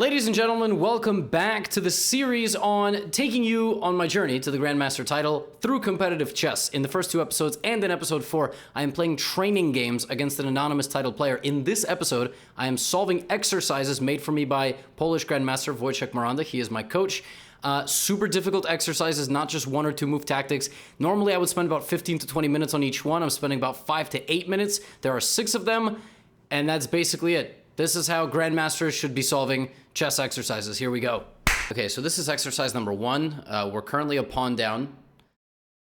Ladies and gentlemen, welcome back to the series on taking you on my journey to the Grandmaster title through competitive chess. In the first two episodes and in episode 4, I am playing training games against an anonymous title player. In this episode, I am solving exercises made for me by Polish Grandmaster Wojciech Miranda. He is my coach. Super difficult exercises, not just 1 or 2 move tactics. Normally, I would spend about 15 to 20 minutes on each one. I'm spending about 5 to 8 minutes. There are 6 of them, and that's basically it. This is how Grandmasters should be solving chess exercises. Here we go. Okay, so this is exercise number 1. We're currently a pawn down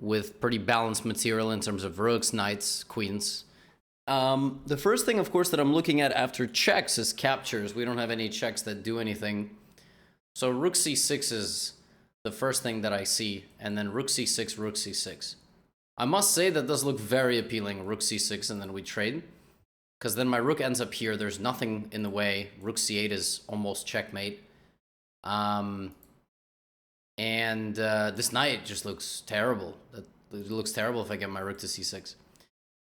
with pretty balanced material in terms of rooks, knights, queens. The first thing, of course, that I'm looking at after checks is captures. We don't have any checks that do anything. So rook c6 is the first thing that I see, and then rook c6, rook c6. I must say that does look very appealing, rook c6, and then we trade. Because then my rook ends up here. There's nothing in the way. Rook c8 is almost checkmate. This knight just looks terrible. It looks terrible if I get my rook to c6.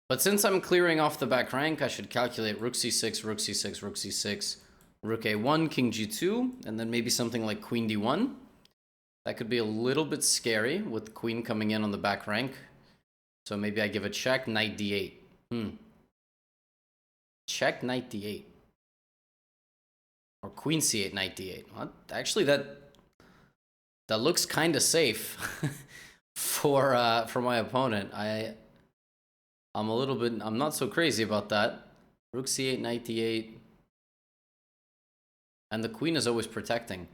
But since I'm clearing off the back rank, I should calculate rook c6, rook c6, rook c6, rook a1, king g2, and then maybe something like queen d1. That could be a little bit scary with queen coming in on the back rank. So maybe I give a check, knight d8. Check, knight d8. Or queen c8, knight d8. Well, actually, that looks kind of safe for my opponent. I'm not so crazy about that. Rook c8, knight d8. And the queen is always protecting.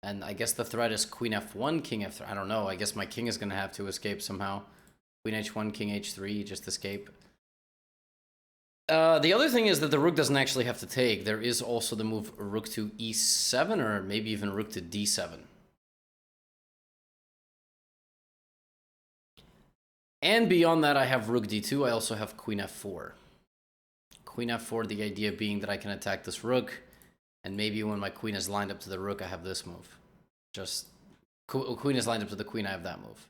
And I guess the threat is queen f1, king f3. I don't know. I guess my king is going to have to escape somehow. Queen h1, king h3, just escape. The other thing is that the rook doesn't actually have to take. There is also the move rook to e7 or maybe even rook to d7. And beyond that, I have rook d2. I also have queen f4. Queen f4, the idea being that I can attack this rook, and maybe when my queen is lined up to the rook, I have this move. Just queen is lined up to the queen, I have that move.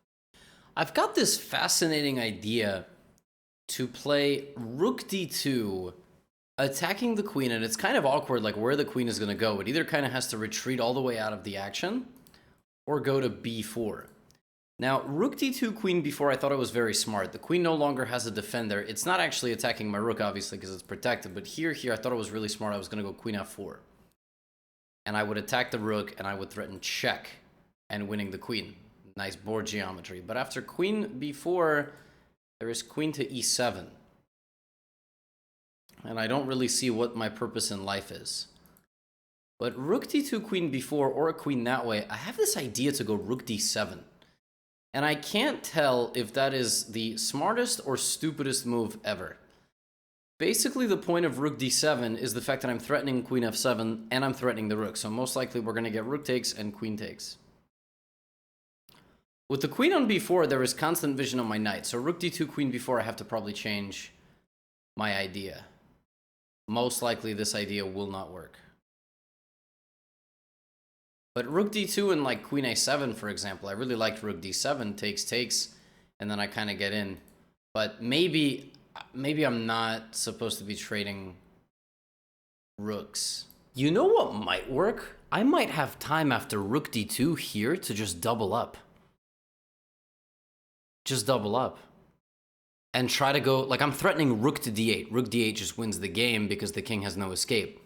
I've got this fascinating idea to play rook d2, attacking the queen, and it's kind of awkward, like where the queen is going to go. It either kind of has to retreat all the way out of the action, or go to b4. Now, rook d2, queen b4, I thought it was very smart. The queen no longer has a defender. It's not actually attacking my rook, obviously, because it's protected, but here, I thought it was really smart. I was going to go queen f4. And I would attack the rook, and I would threaten check, and winning the queen. Nice board geometry. But after queen b4... there is queen to e7. And I don't really see what my purpose in life is. But rook d2, queen b4, or a queen that way, I have this idea to go rook d7. And I can't tell if that is the smartest or stupidest move ever. Basically, the point of rook d7 is the fact that I'm threatening queen f7 and I'm threatening the rook. So most likely we're going to get rook takes and queen takes. With the queen on b4, there is constant vision on my knight. So rook d2, queen b4, I have to probably change my idea. Most likely this idea will not work. But rook d2 and like queen a7, for example, I really liked rook d7, takes, and then I kind of get in. But maybe I'm not supposed to be trading rooks. You know what might work? I might have time after rook d2 here to just double up. Just double up and try to go, like I'm threatening rook to d8. Rook d8 just wins the game because the king has no escape.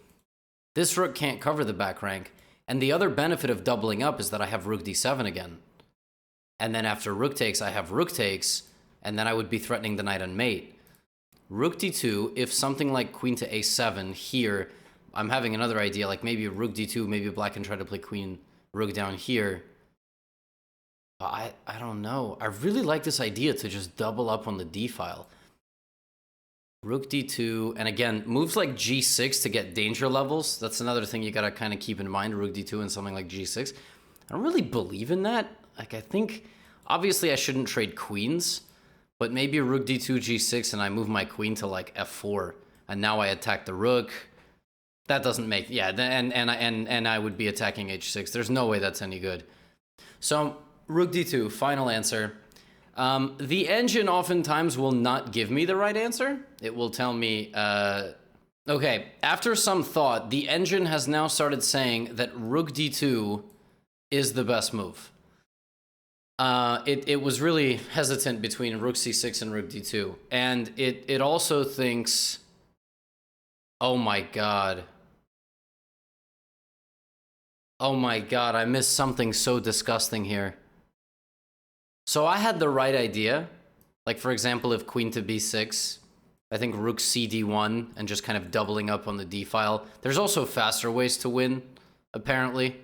This rook can't cover the back rank. And the other benefit of doubling up is that I have rook d7 again. And then after rook takes, I have rook takes, and then I would be threatening the knight on mate. Rook d2, if something like queen to a7 here, I'm having another idea, like maybe rook d2, maybe black can try to play queen rook down here. I don't know. I really like this idea to just double up on the d file. Rook d2, and again, moves like g6 to get danger levels. That's another thing you gotta kind of keep in mind, rook d2 and something like g6. I don't really believe in that. Like, I think, obviously I shouldn't trade queens, but maybe rook d2, g6, and I move my queen to like f4, and now I attack the rook. That doesn't make, yeah, and I would be attacking h6. There's no way that's any good. So, rook d2, final answer. The engine oftentimes will not give me the right answer. It will tell me Okay, after some thought, the engine has now started saying that rook d2 is the best move. It was really hesitant between rook c6 and rook d2. And it also thinks, oh my god. Oh my god, I missed something so disgusting here. So I had the right idea. Like, for example, if queen to b6, I think rook cd1 and just kind of doubling up on the d file. There's also faster ways to win, apparently.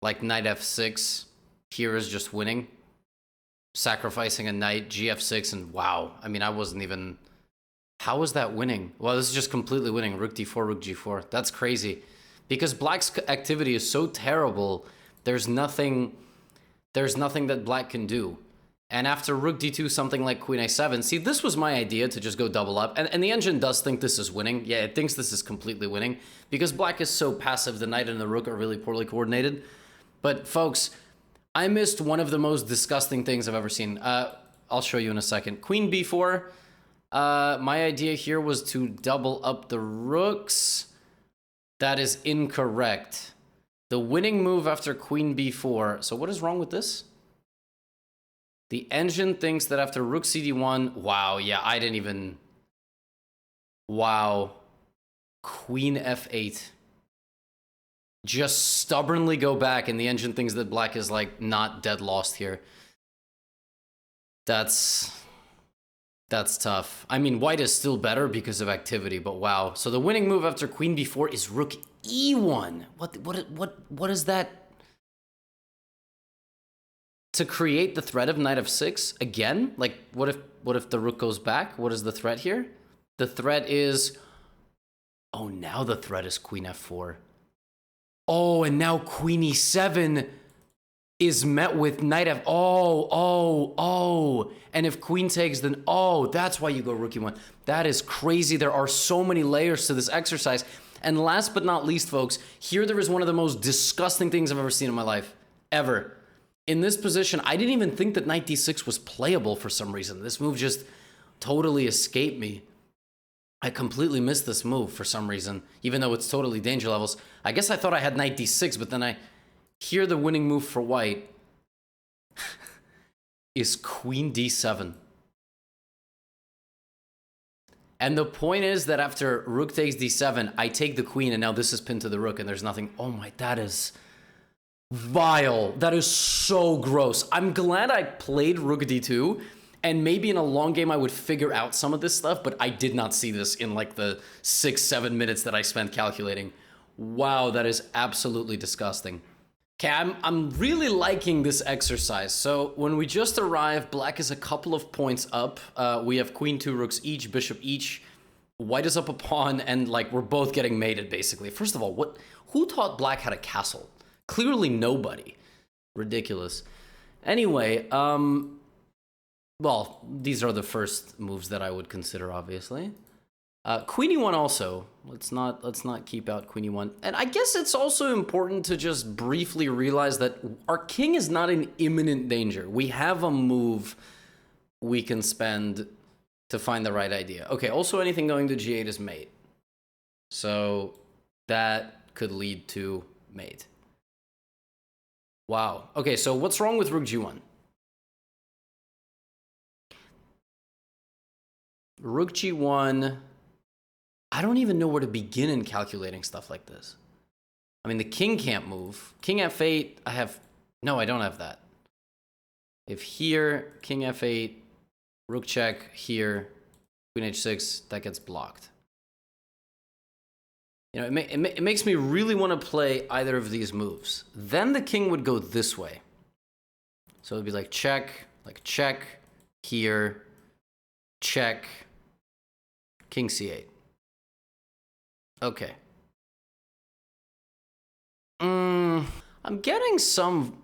Like knight f6. Here is just winning. Sacrificing a knight, gf6, and wow. I mean, I wasn't even... How was that winning? Well, this is just completely winning. Rook d4, rook g4. That's crazy. Because black's activity is so terrible, there's nothing that black can do. And after rook d2, something like queen a7. See, this was my idea, to just go double up. And the engine does think this is winning. Yeah, it thinks this is completely winning. Because black is so passive, the knight and the rook are really poorly coordinated. But folks, I missed one of the most disgusting things I've ever seen. I'll show you in a second. Queen b4. My idea here was to double up the rooks. That is incorrect. The winning move after queen b4. So what is wrong with this? The engine thinks that after rook cd1... Wow, yeah, I didn't even... Wow. Queen f8. Just stubbornly go back, and the engine thinks that black is, like, not dead lost here. That's tough. I mean, white is still better because of activity, but wow. So the winning move after queen b4 is rook e1. What is that? To create the threat of knight f6 again? Like, what if the rook goes back? What is the threat here? The threat is... Oh, now the threat is queen f4. Oh, and now queen e7 is met with knight f... Oh. And if queen takes, then... Oh, that's why you go rook e1. That is crazy. There are so many layers to this exercise. And last but not least, folks, here there is one of the most disgusting things I've ever seen in my life. Ever. In this position, I didn't even think that knight d6 was playable for some reason. This move just totally escaped me. I completely missed this move for some reason, even though it's totally danger levels. I guess I thought I had knight d6, but then I hear the winning move for white is queen d7. And the point is that after rook takes d7, I take the queen, and now this is pinned to the rook, and there's nothing. Oh my, that is vile. That is so gross. I'm glad I played rook d2, and maybe in a long game I would figure out some of this stuff, but I did not see this in like the 6-7 minutes that I spent calculating. Wow, that is absolutely disgusting. Okay, I'm really liking this exercise. So when we just arrived, black is a couple of points up. We have queen, two rooks each, bishop each. White is up a pawn, and like we're both getting mated basically. First of all, who taught black how to castle? Clearly nobody. Ridiculous. Anyway, well, these are the first moves that I would consider, obviously. Queen e1 also. Let's not keep out queen e1. And I guess it's also important to just briefly realize that our king is not in imminent danger. We have a move we can spend to find the right idea. Okay, also anything going to g8 is mate. So that could lead to mate. Wow. Okay, so what's wrong with rook g1? Rook g1... I don't even know where to begin in calculating stuff like this. I mean, the king can't move. King f8, I have... No, I don't have that. If here, king f8, rook check, here, queen h6, that gets blocked. You know, it makes me really want to play either of these moves. Then the king would go this way. So it'd be like check, here, check, king c8. Okay. I'm getting some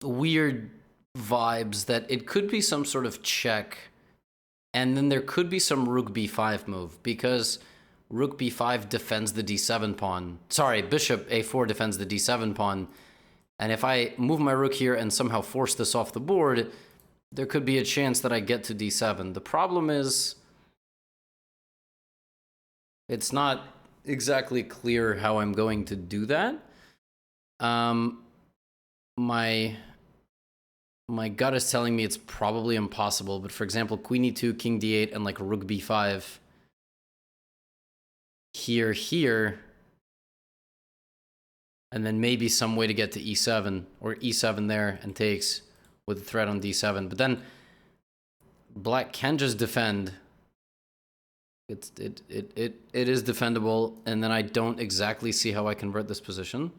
weird vibes that it could be some sort of check, and then there could be some rook b5 move, because rook b5 defends the d7 pawn. Sorry, bishop a4 defends the d7 pawn, and if I move my rook here and somehow force this off the board, there could be a chance that I get to d7. The problem is... It's not exactly clear how I'm going to do that. My gut is telling me it's probably impossible, but for example, queen e2, king d8, and like rook b5 here, and then maybe some way to get to e7, or e7 there and takes with the threat on d7. But then black can just defend. It is defendable, and then I don't exactly see how I convert this position.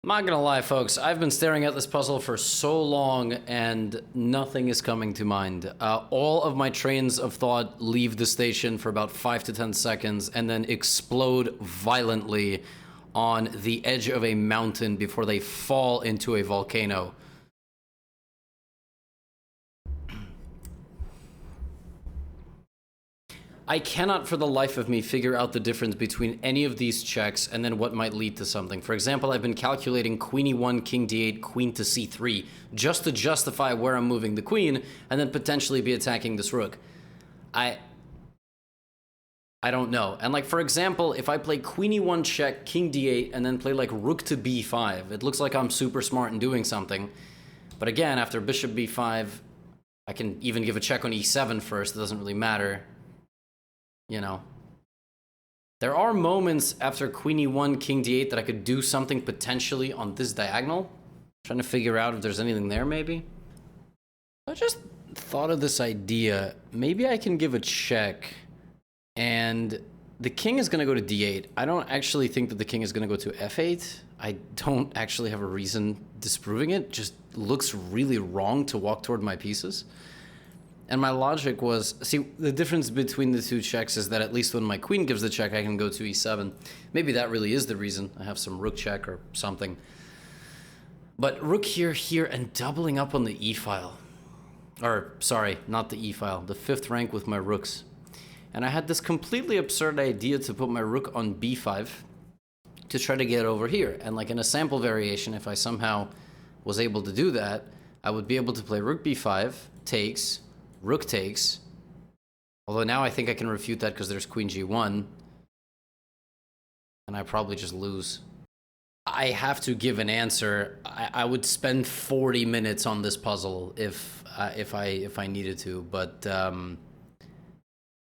I'm not gonna lie, folks, I've been staring at this puzzle for so long and nothing is coming to mind. All of my trains of thought leave the station for about 5 to 10 seconds and then explode violently on the edge of a mountain before they fall into a volcano. I cannot for the life of me figure out the difference between any of these checks and then what might lead to something. For example, I've been calculating queen e1, king d8, queen to c3, just to justify where I'm moving the queen and then potentially be attacking this rook. I don't know. And like, for example, if I play queen e1 check, king d8, and then play like rook to b5, it looks like I'm super smart in doing something. But again, after bishop b5, I can even give a check on e7 first. It doesn't really matter. You know, there are moments after queen e1, king d8 that I could do something potentially on this diagonal. I'm trying to figure out if there's anything there, maybe. I just thought of this idea. Maybe I can give a check, and the king is going to go to d8. I don't actually think that the king is going to go to f8. I don't actually have a reason disproving it. Just looks really wrong to walk toward my pieces. And my logic was, see, the difference between the two checks is that at least when my queen gives the check, I can go to e7. Maybe that really is the reason. I have some rook check or something. But rook here, and doubling up on the e-file. Or, sorry, not the e-file, the 5th rank with my rooks. And I had this completely absurd idea to put my rook on b5 to try to get over here. And like in a sample variation, if I somehow was able to do that, I would be able to play rook b5, takes, rook takes, although now I think I can refute that because there's queen g1, and I probably just lose. I have to give an answer. I would spend 40 minutes on this puzzle if I needed to, but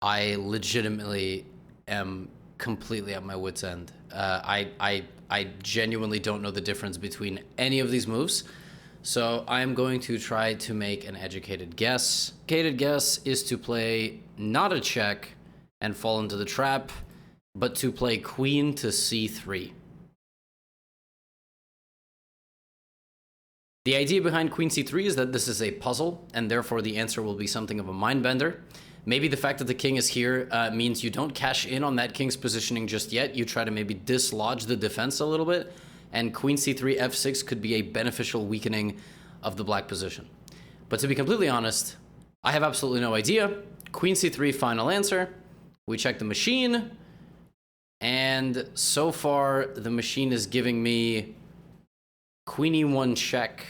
I legitimately am completely at my wit's end. I genuinely don't know the difference between any of these moves. So I'm going to try to make an educated guess. Educated guess is to play not a check and fall into the trap, but to play queen to c3. The idea behind queen c3 is that this is a puzzle, and therefore the answer will be something of a mind bender. Maybe the fact that the king is here means you don't cash in on that king's positioning just yet. You try to maybe dislodge the defense a little bit. And queen c3, f6 could be a beneficial weakening of the black position. But to be completely honest, I have absolutely no idea. Queen c3, final answer. We check the machine. And so far, the machine is giving me queen e1 check.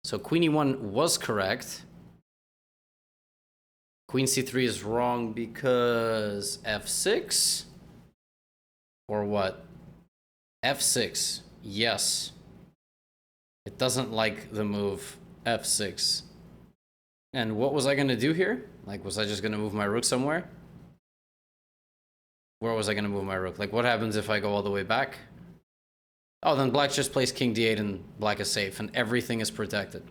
So queen e1 was correct. Queen c3 is wrong because f6? Or what? f6, yes. It doesn't like the move f6. And what was I going to do here? Like, was I just going to move my rook somewhere? Where was I going to move my rook? Like, what happens if I go all the way back? Oh, then black just plays king d8 and black is safe and everything is protected.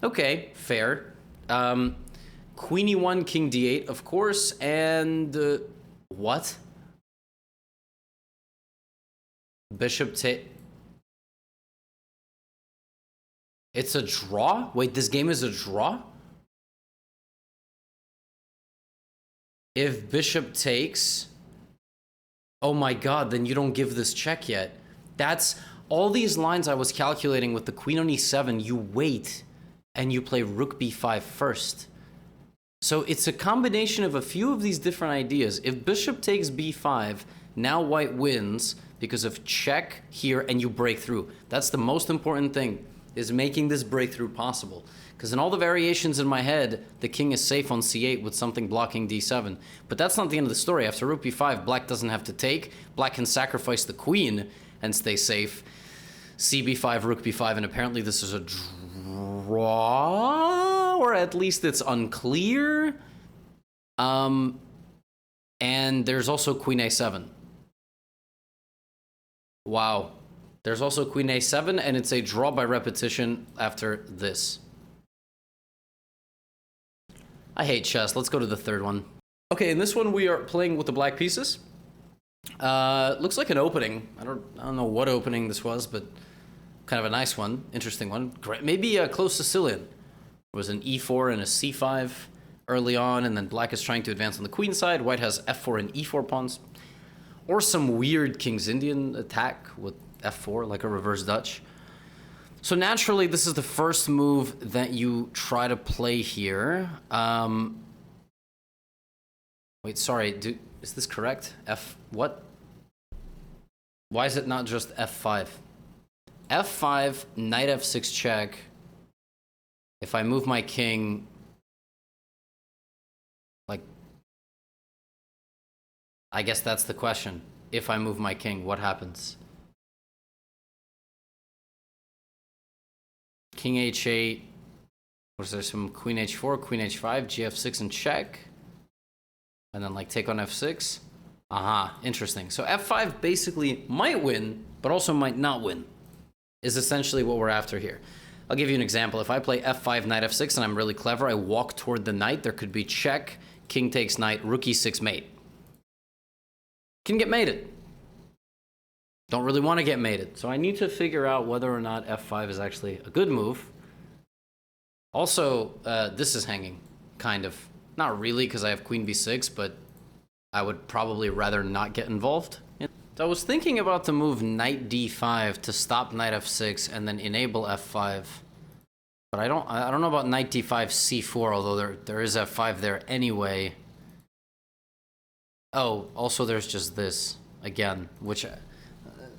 Okay, fair. Queen e1, king d8, of course, and what? Bishop take. It's a draw? Wait, this game is a draw? If bishop takes, oh my god, then you don't give this check yet. That's all these lines I was calculating with the queen on e7, you wait and you play rook b5 first. So it's a combination of a few of these different ideas. If bishop takes b5, now white wins because of check here and you break through. That's the most important thing, is making this breakthrough possible. Because in all the variations in my head, the king is safe on c8 with something blocking d7. But that's not the end of the story. After rook b5, black doesn't have to take. Black can sacrifice the queen and stay safe. cb5, rook b5, and apparently this is a draw, or at least it's unclear. And there's also queen a7. Wow. There's also queen a7, and it's a draw by repetition after this. I hate chess. Let's go to the third one. Okay, in this one we are playing with the black pieces. Looks like an opening. I don't know what opening this was, but kind of a nice one, interesting one. Maybe close Sicilian. There was an e4 and a c5 early on, and then black is trying to advance on the queen side. White has f4 and e4 pawns. Or some weird King's Indian attack with f4, like a reverse Dutch. So naturally, this is the first move that you try to play here. Wait, sorry, is this correct? What? Why is it not just f5? f5, knight f6 check. If I move my king, like, I guess that's the question. If I move my king, what happens? King h8. Was there some queen h4, queen h5, gf6 and check? And then like take on f6? Aha, interesting. So f5 basically might win, but also might not win, is essentially what we're after here. I'll give you an example. If I play f5, knight f6, and I'm really clever, I walk toward the knight, there could be check, king takes knight, rook e6 mate. Can get mated. Don't really want to get mated. So I need to figure out whether or not f5 is actually a good move. Also, this is hanging, kind of. Not really, because I have queen b6, but I would probably rather not get involved. So I was thinking about the move knight d5 to stop knight f6 and then enable f5. But I don't know about knight d5 c4, although there is f5 there anyway. Oh, also there's just this again, which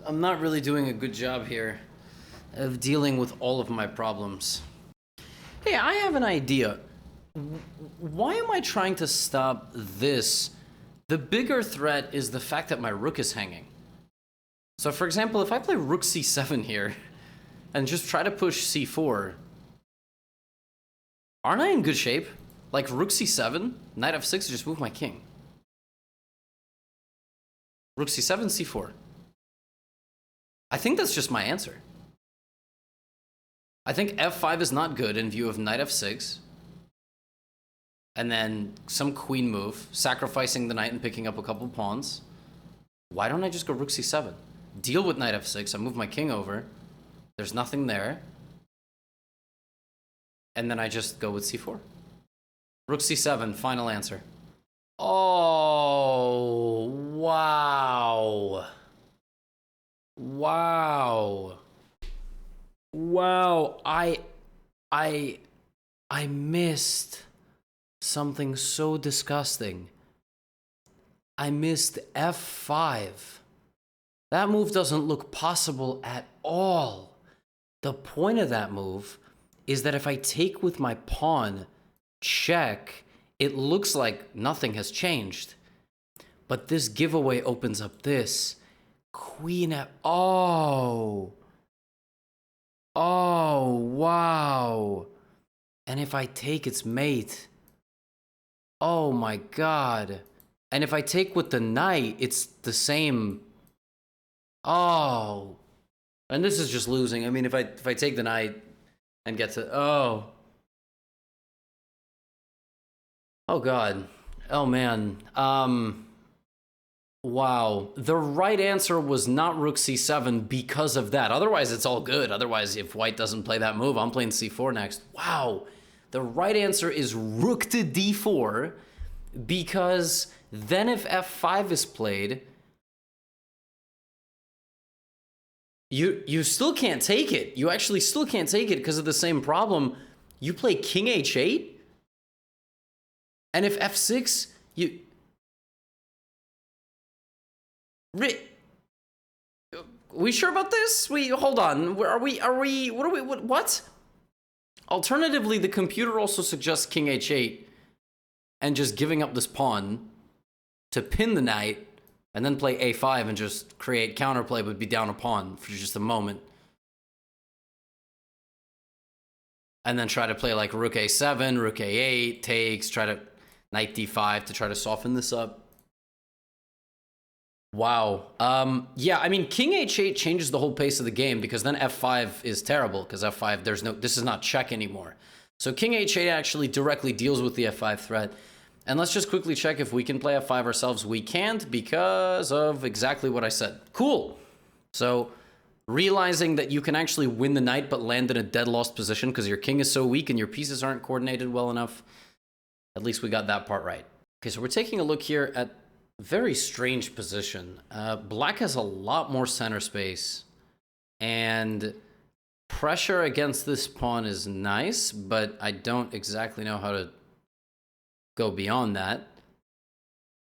I'm not really doing a good job here of dealing with all of my problems. Hey, I have an idea. Why am I trying to stop this? The bigger threat is the fact that my rook is hanging. So for example, if I play rook c7 here and just try to push c4, aren't I in good shape? Like rook c7, knight f6, just move my king. Rook c7, c4. I think that's just my answer. I think f5 is not good in view of knight f6. And then some queen move, sacrificing the knight and picking up a couple pawns. Why don't I just go rook c7? Deal with knight f6, I move my king over. There's nothing there. And then I just go with c4. Rook c7, final answer. Oh, wow. Wow. Wow, I missed something so disgusting. I missed f5. That move doesn't look possible at all. The point of that move is that if I take with my pawn, check, it looks like nothing has changed. But this giveaway opens up this. Queen f... Oh. Oh, wow. And if I take its mate... Oh my god. And if I take with the knight, it's the same... Oh. And this is just losing. I mean, if I take the knight and get to... Oh. Oh god. Oh man. Wow. The right answer was not rook c7 because of that. Otherwise, it's all good. Otherwise, if white doesn't play that move, I'm playing c4 next. Wow. The right answer is rook to d4 because then if f5 is played, you still can't take it. You actually still can't take it because of the same problem. You play king h8, and if f6, We sure about this? Hold on. What? Alternatively, the computer also suggests king h8 and just giving up this pawn to pin the knight and then play a5 and just create counterplay but be down a pawn for just a moment. And then try to play like rook a7, rook a8, takes, try to knight d5 to try to soften this up. Wow. Yeah, I mean, king h8 changes the whole pace of the game because then f5 is terrible because f5, this is not check anymore. So king h8 actually directly deals with the f5 threat. And let's just quickly check if we can play f5 ourselves. We can't because of exactly what I said. Cool. So realizing that you can actually win the knight but land in a dead lost position because your king is so weak and your pieces aren't coordinated well enough. At least we got that part right. Okay, so we're taking a look here at very strange position. Black has a lot more center space, and pressure against this pawn is nice, but I don't exactly know how to go beyond that.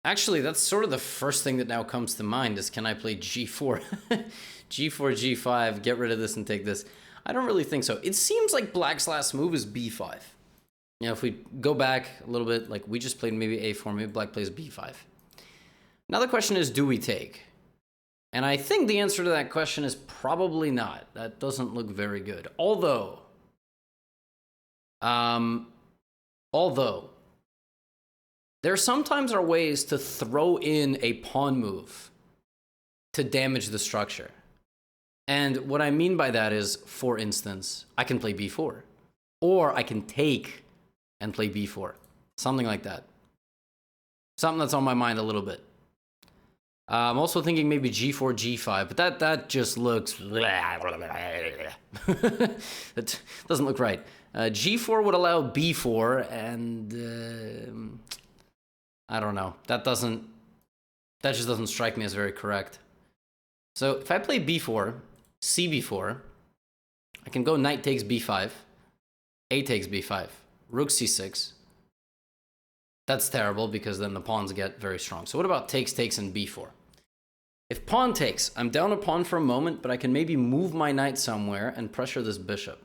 Actually, that's sort of the first thing that now comes to mind is, can I play g4? g4, g5, get rid of this and take this. I don't really think so. It seems like Black's last move is b5. You know, if we go back a little bit, like we just played maybe a4, maybe Black plays b5. Now the question is, do we take? And I think the answer to that question is probably not. That doesn't look very good. Although, there sometimes are ways to throw in a pawn move to damage the structure. And what I mean by that is, for instance, I can play b4. Or I can take and play b4. Something like that. Something that's on my mind a little bit. I'm also thinking maybe g4, g5, but that just looks... That doesn't look right. G4 would allow b4, and... I don't know. That just doesn't strike me as very correct. So if I play b4, cb4, I can go knight takes b5, a takes b5, rook c6. That's terrible because then the pawns get very strong. So what about takes, and b4? If pawn takes, I'm down a pawn for a moment, but I can maybe move my knight somewhere and pressure this bishop.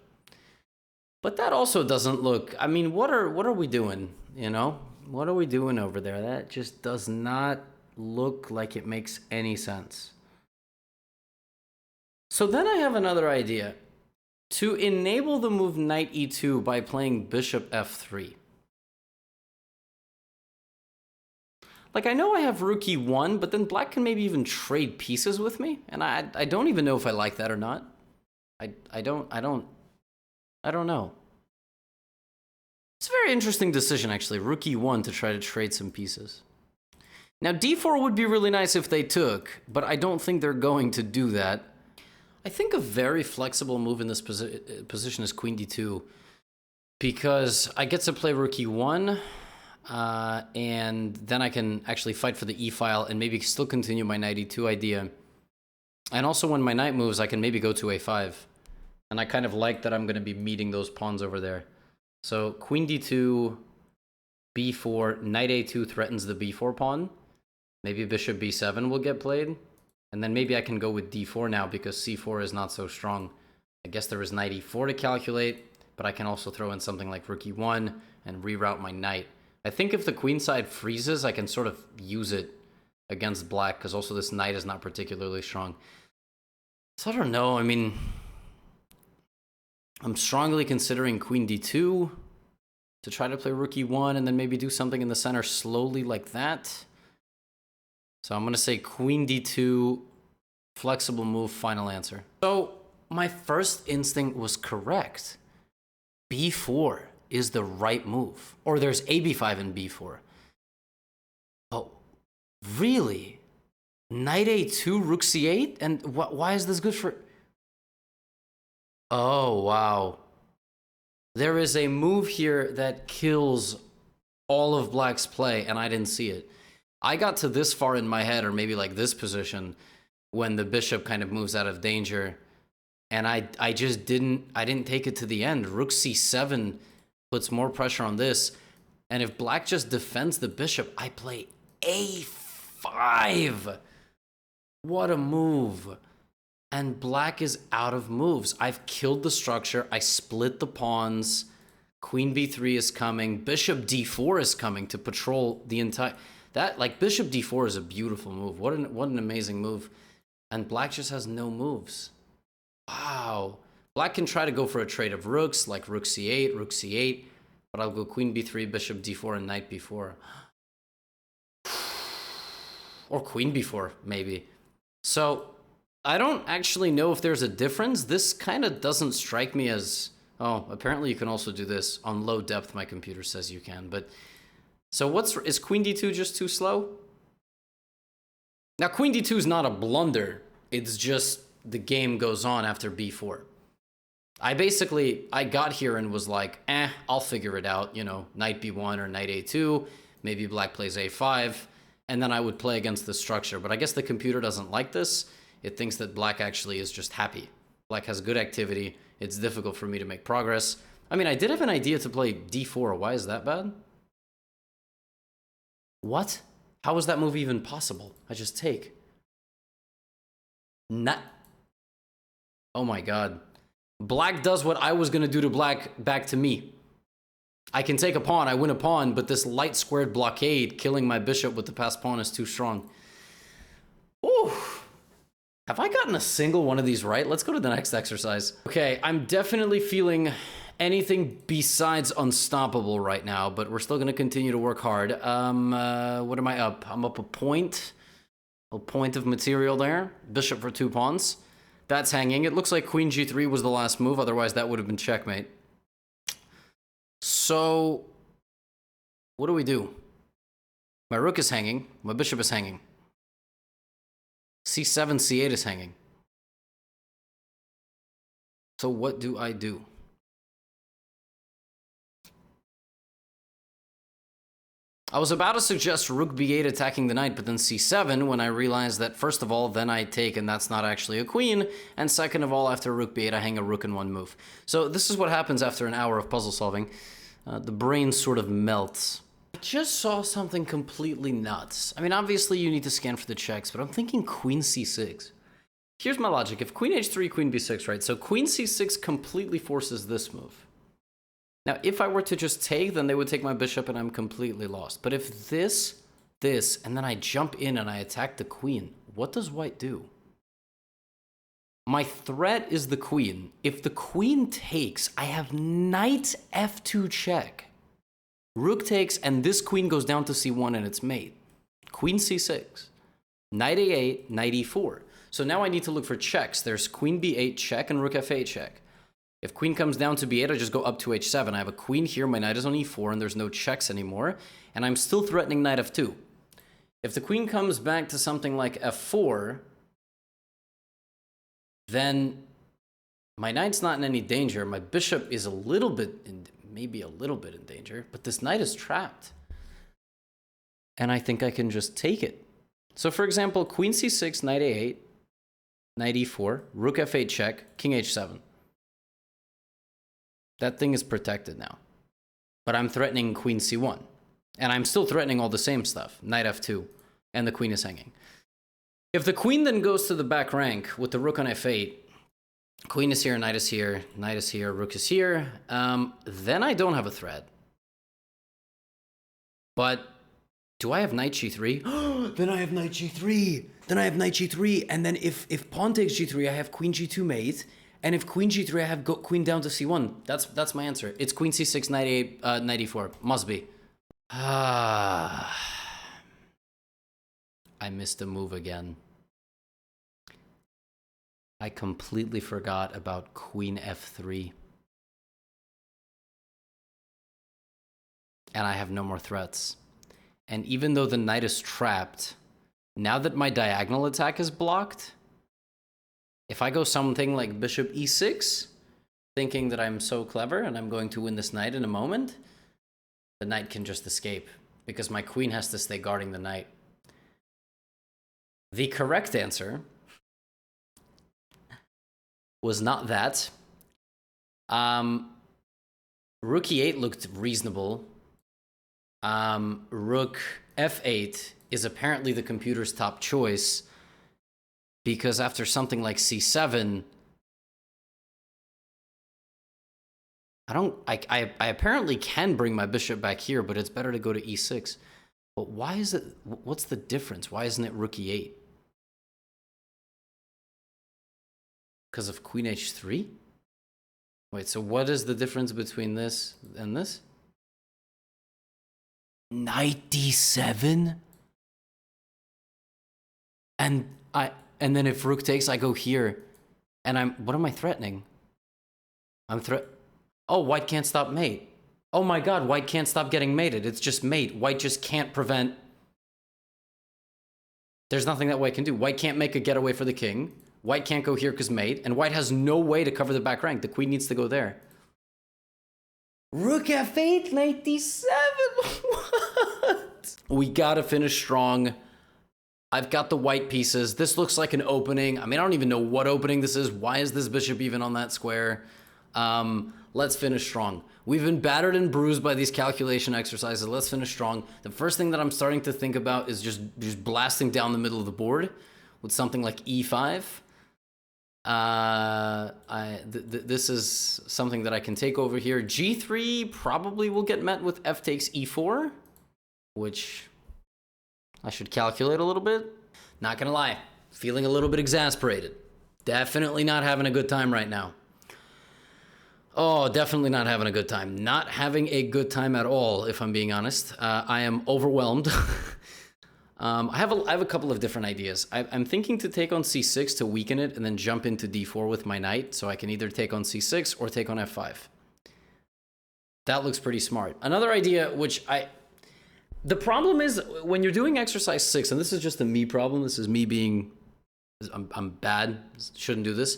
But that also doesn't look... I mean, what are we doing, you know? What are we doing over there? That just does not look like it makes any sense. So then I have another idea. To enable the move knight e2 by playing bishop f3. Like, I know I have rook e1, but then Black can maybe even trade pieces with me, and I don't even know if I like that or not. I don't know. It's a very interesting decision, actually, rook e1 to try to trade some pieces. Now, d4 would be really nice if they took, but I don't think they're going to do that. I think a very flexible move in this position is queen d2, because I get to play rook e1, and then I can actually fight for the e-file and maybe still continue my knight e2 idea. And also when my knight moves, I can maybe go to a5. And I kind of like that I'm going to be meeting those pawns over there. So queen d2, b4, knight a2 threatens the b4 pawn. Maybe bishop b7 will get played. And then maybe I can go with d4 now because c4 is not so strong. I guess there is knight e4 to calculate, but I can also throw in something like rook e1 and reroute my knight. I think if the queen side freezes, I can sort of use it against Black, because also this knight is not particularly strong. So I don't know, I mean... I'm strongly considering queen d2 to try to play rook e1 and then maybe do something in the center slowly like that. So I'm going to say queen d2, flexible move, final answer. So my first instinct was correct. b4 is the right move. Or there's a b5 and b4. Oh, really? Knight a2, rook c8? And why is this good for... Oh, wow. There is a move here that kills all of Black's play, and I didn't see it. I got to this far in my head, or maybe like this position, when the bishop kind of moves out of danger, and I just didn't take it to the end. Rook c7 puts more pressure on this, and if Black just defends the bishop, I play a5. What a move. And black is out of moves. I've killed the structure. I split the pawns. Queen b3 is coming. Bishop d4 is coming to patrol the entire... That, like, bishop d4 is a beautiful move. What an amazing move. And black just has no moves. Wow. Black can try to go for a trade of rooks, like rook c8. But I'll go queen b3, bishop d4, and knight b4. Or queen b4, maybe. So, I don't actually know if there's a difference. This kind of doesn't strike me as... Oh, apparently you can also do this. On low depth, my computer says you can. But so is queen d2 just too slow? Now, queen d2 is not a blunder. It's just the game goes on after b4. I got here and was like, I'll figure it out. You know, knight b1 or knight a2. Maybe black plays a5. And then I would play against the structure. But I guess the computer doesn't like this. It thinks that black actually is just happy. Black has good activity. It's difficult for me to make progress. I mean, I did have an idea to play d4. Why is that bad? What? How is that move even possible? I just take. Oh my god. Black does what I was going to do to black back to me. I can take a pawn. I win a pawn, but this light squared blockade killing my bishop with the passed pawn is too strong. Ooh. Have I gotten a single one of these right? Let's go to the next exercise. Okay, I'm definitely feeling anything besides unstoppable right now, but we're still going to continue to work hard. What am I up? I'm up a point of material there. Bishop for 2 pawns. That's hanging. It looks like queen g3 was the last move, otherwise that would have been checkmate. So, what do we do? My rook is hanging. My bishop is hanging. c7, c8 is hanging. So what do I do? I was about to suggest rook b8 attacking the knight, but then c7 when I realized that, first of all, then I take and that's not actually a queen, and second of all, after rook b8, I hang a rook in one move. So this is what happens after an hour of puzzle solving. The brain sort of melts. I just saw something completely nuts. I mean, obviously you need to scan for the checks, but I'm thinking queen c6. Here's my logic. If queen h3, queen b6, right? So queen c6 completely forces this move. Now, if I were to just take, then they would take my bishop and I'm completely lost. But if this, and then I jump in and I attack the queen, what does white do? My threat is the queen. If the queen takes, I have knight f2 check. Rook takes, and this queen goes down to c1 and it's mate. Queen c6. Knight a8, knight e4. So now I need to look for checks. There's queen b8 check and rook f8 check. If queen comes down to b8, I just go up to h7. I have a queen here, my knight is on e4, and there's no checks anymore. And I'm still threatening knight f2. If the queen comes back to something like f4, then my knight's not in any danger. My bishop is a little bit, maybe a little bit in danger, but this knight is trapped. And I think I can just take it. So for example, queen c6, knight a8, knight e4, rook f8 check, king h7. That thing is protected now. But I'm threatening queen c1. And I'm still threatening all the same stuff. Knight f2. And the queen is hanging. If the queen then goes to the back rank with the rook on f8, queen is here, knight is here, rook is here, then I don't have a threat. But do I have knight g3? Then I have knight g3. And then if pawn takes g3, I have queen g2 mate. And if queen g3, I have queen down to c1. That's my answer. It's queen c6, knight a8, knight e4. Must be. I missed a move again. I completely forgot about queen f3. And I have no more threats. And even though the knight is trapped, now that my diagonal attack is blocked, if I go something like bishop e6, thinking that I'm so clever and I'm going to win this knight in a moment, the knight can just escape because my queen has to stay guarding the knight. The correct answer was not that. Rook e8 looked reasonable. Rook f8 is apparently the computer's top choice. Because after something like c7, I apparently can bring my bishop back here, but it's better to go to e6. But why is it, what's the difference? Why isn't it rook e8? Because of queen h3? Wait, so what is the difference between this and this? Knight d7? And then if rook takes, I go here. And what am I threatening? Oh, white can't stop mate. Oh my god, white can't stop getting mated. It's just mate. White just can't prevent... There's nothing that white can do. White can't make a getaway for the king. White can't go here because mate. And white has no way to cover the back rank. The queen needs to go there. Rook f8, knight d7. What? We gotta finish strong. I've got the white pieces. This looks like an opening. I mean, I don't even know what opening this is. Why is this bishop even on that square? Let's finish strong. We've been battered and bruised by these calculation exercises. Let's finish strong. The first thing that I'm starting to think about is just blasting down the middle of the board with something like e5. This is something that I can take over here. g3 probably will get met with f takes e4, which I should calculate a little bit. Not gonna lie, feeling a little bit exasperated. Definitely not having a good time right now. Oh, definitely not having a good time. Not having a good time at all, if I'm being honest. I am overwhelmed. I have a couple of different ideas. I'm thinking to take on c6 to weaken it and then jump into d4 with my knight, so I can either take on c6 or take on f5. That looks pretty smart. Another idea, which the problem is when you're doing exercise 6, and this is just a me problem, this is me being, I'm bad, shouldn't do this.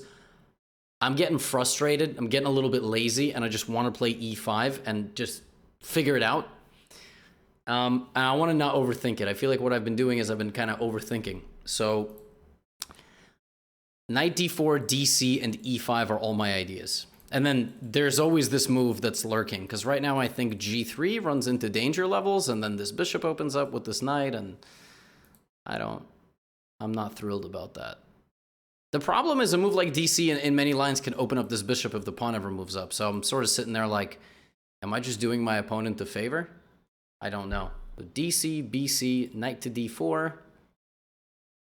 I'm getting frustrated, I'm getting a little bit lazy, and I just want to play e5 and just figure it out. And I want to not overthink it. I feel like what I've been doing is I've been kind of overthinking. So knight d4, dc, and e5 are all my ideas. And then there's always this move that's lurking, because right now I think g3 runs into danger levels, and then this bishop opens up with this knight, and I'm not thrilled about that. The problem is a move like dc in many lines can open up this bishop if the pawn ever moves up. So I'm sort of sitting there like, am I just doing my opponent a favor? I don't know. But dc, bc, knight to d4.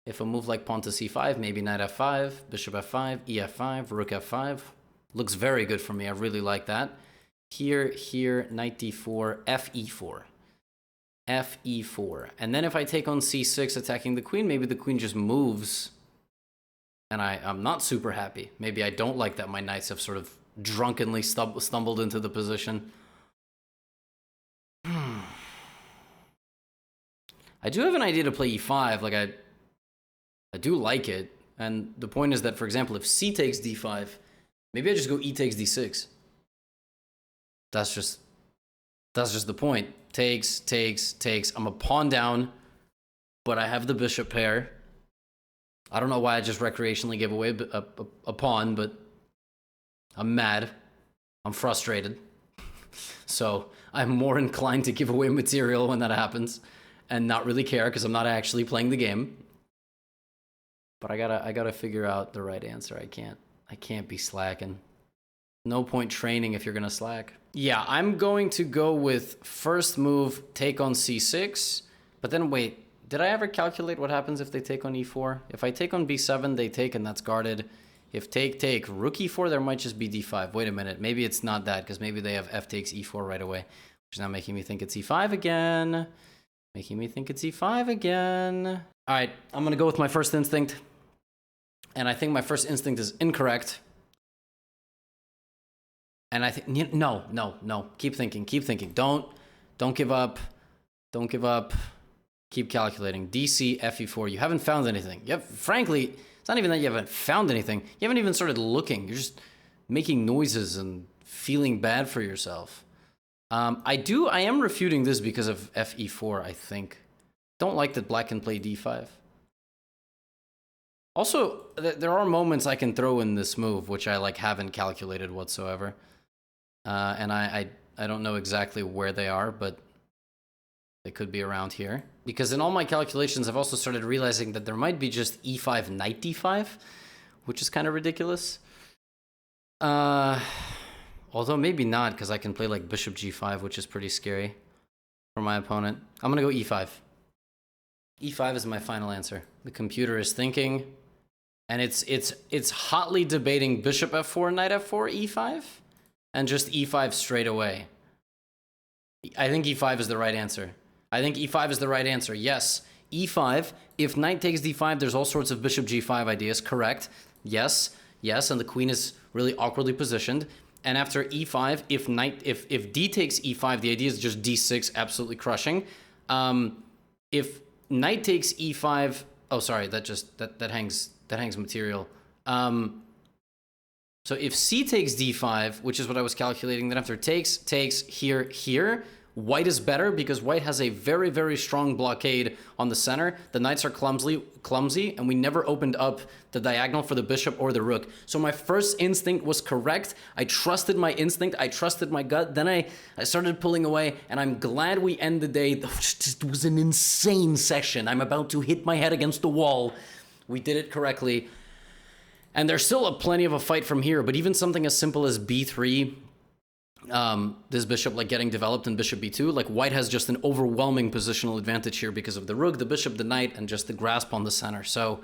If a move like pawn to c5, maybe knight f5, bishop f5, ef5, rook f5. Looks very good for me. I really like that. Here, knight d4, fe4. fe4. And then if I take on c6 attacking the queen, maybe the queen just moves. And I'm not super happy. Maybe I don't like that my knights have sort of drunkenly stumbled into the position. I do have an idea to play e5. Like I do like it. And the point is that, for example, if c takes d5, maybe I just go e takes d6. That's just the point. Takes. I'm a pawn down, but I have the bishop pair. I don't know why I just recreationally gave away a pawn, but I'm mad. I'm frustrated. So I'm more inclined to give away material when that happens and not really care because I'm not actually playing the game. But I gotta figure out the right answer. I can't be slacking. No point training if you're gonna slack. Yeah, I'm going to go with first move, take on c6, but then wait. Did I ever calculate what happens if they take on e4? If I take on b7, they take and that's guarded. If take, rook e4, there might just be d5. Wait a minute, maybe it's not that, because maybe they have f takes e4 right away, which is now making me think it's e5 again. All right, I'm gonna go with my first instinct. And I think my first instinct is incorrect. And I think, no, keep thinking. Don't give up. Keep calculating. DC, FE4. You haven't found anything. Frankly, it's not even that you haven't found anything. You haven't even started looking. You're just making noises and feeling bad for yourself. I am refuting this because of FE4, I think. Don't like that black can play D5. Also, there are moments I can throw in this move, which I haven't calculated whatsoever. And I don't know exactly where they are, but They could be around here. Because in all my calculations, I've also started realizing that there might be just e5, knight d5, which is kind of ridiculous. Although maybe not, because I can play like bishop g5, which is pretty scary for my opponent. I'm going to go e5. e5 is my final answer. The computer is thinking, and it's hotly debating bishop f4, knight f4, e5, and just e5 straight away. I think e5 is the right answer. I think e5 is the right answer. Yes, e5. If knight takes d5, there's all sorts of bishop g5 ideas. Correct. Yes, yes, and the queen is really awkwardly positioned. And after e5, if d takes e5, the idea is just d6, absolutely crushing. If knight takes e5, oh sorry, that hangs material. So if c takes d5, which is what I was calculating, then after takes, here, white is better because white has a very, very strong blockade on the center. The knights are clumsy, and we never opened up the diagonal for the bishop or the rook. So my first instinct was correct. I trusted my instinct. I trusted my gut. Then I started pulling away, and I'm glad we end the day. It was an insane session. I'm about to hit my head against the wall. We did it correctly. And there's still plenty of a fight from here, but even something as simple as b3, this bishop like getting developed in bishop b2, like white has just an overwhelming positional advantage here because of the rook, the bishop, the knight, and just the grasp on the center. So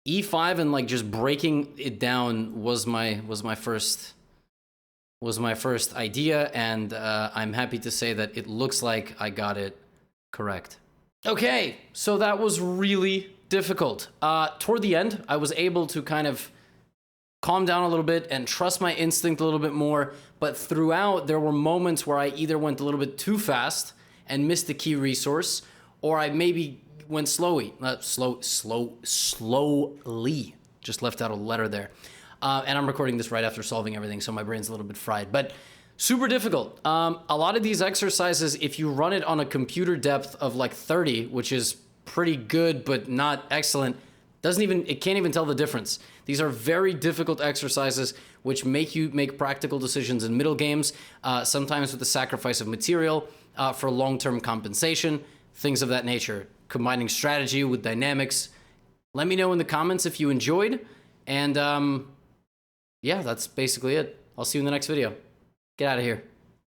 e5 and like just breaking it down was my first idea, and I'm happy to say that it looks like I got it correct. Okay, so that was really difficult. Toward the end, I was able to kind of calm down a little bit and trust my instinct a little bit more, but throughout there were moments where I either went a little bit too fast and missed the key resource, or I maybe went slowly. Just left out a letter there. And I'm recording this right after solving everything, so my brain's a little bit fried, but super difficult. A lot of these exercises, if you run it on a computer depth of like 30, which is pretty good but not excellent, it can't even tell the difference. These are very difficult exercises which make you make practical decisions in middle games, sometimes with the sacrifice of material for long-term compensation, things of that nature, combining strategy with dynamics. Let me know in the comments if you enjoyed, and yeah, that's basically it. I'll see you in the next video. Get out of here.